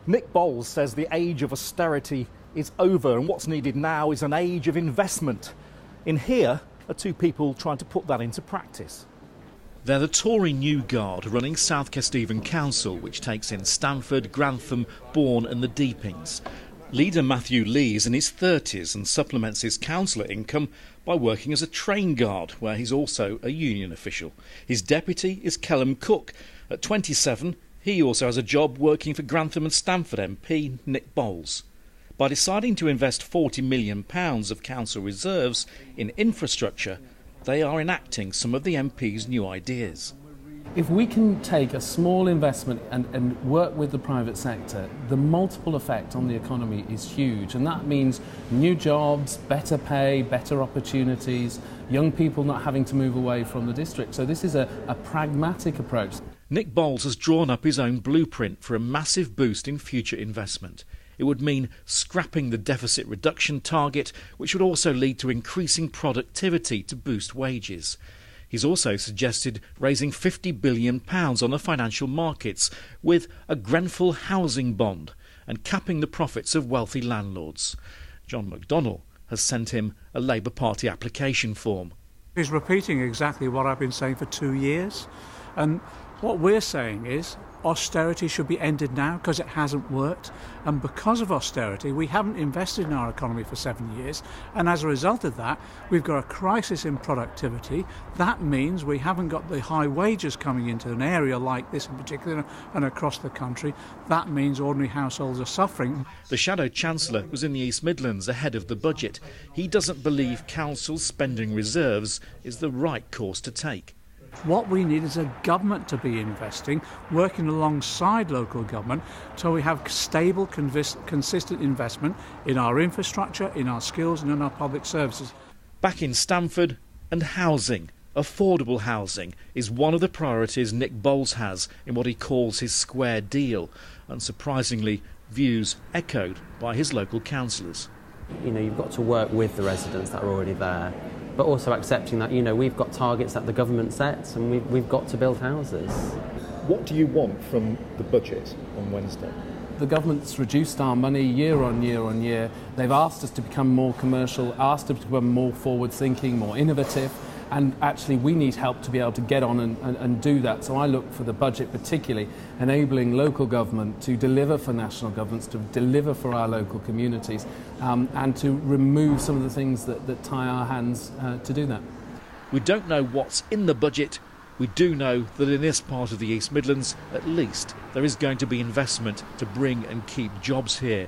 Nick Boles says the age of austerity is over and what's needed now is an age of investment. In here are two people trying to put that into practice. They're the Tory New Guard running South Kesteven Council, which takes in Stamford, Grantham, Bourne and the Deepings. Leader Matthew Lee is in his 30s and supplements his councillor income by working as a train guard, where he's also a union official. His deputy is Kellum Cook. At 27, he also has a job working for Grantham and Stamford MP Nick Boles. By deciding to invest £40 million of council reserves in infrastructure, they are enacting some of the MP's new ideas. If we can take a small investment and work with the private sector, the multiple effect on the economy is huge, and that means new jobs, better pay, better opportunities, young people not having to move away from the district. So this is a pragmatic approach. Nick Boles has drawn up his own blueprint for a massive boost in future investment. It would mean scrapping the deficit reduction target, which would also lead to increasing productivity to boost wages. He's also suggested raising £50 billion on the financial markets with a Grenfell housing bond and capping the profits of wealthy landlords. John McDonnell has sent him a Labour Party application form. He's repeating exactly what I've been saying for 2 years. And what we're saying is austerity should be ended now because it hasn't worked, and because of austerity we haven't invested in our economy for 7 years, and as a result of that we've got a crisis in productivity. That means we haven't got the high wages coming into an area like this in particular and across the country. That means ordinary households are suffering. The Shadow Chancellor was in the East Midlands ahead of the budget. He doesn't believe council spending reserves is the right course to take. What we need is a government to be investing, working alongside local government, so we have stable, consistent investment in our infrastructure, in our skills and in our public services. Back in Stamford, and housing, affordable housing, is one of the priorities Nick Boles has in what he calls his square deal. Unsurprisingly, views echoed by his local councillors. You know, you've got to work with the residents that are already there, but also accepting that, you know, we've got targets that the government sets and we've got to build houses. What do you want from the budget on Wednesday? The government's reduced our money year on year on year. They've asked us to become more commercial, asked us to become more forward-thinking, more innovative, and actually we need help to be able to get on and do that. So I look for the budget particularly enabling local government to deliver for national governments, to deliver for our local communities, and to remove some of the things that tie our hands to do that. We don't know what's in the budget. We do know that in this part of the East Midlands, at least, there is going to be investment to bring and keep jobs here.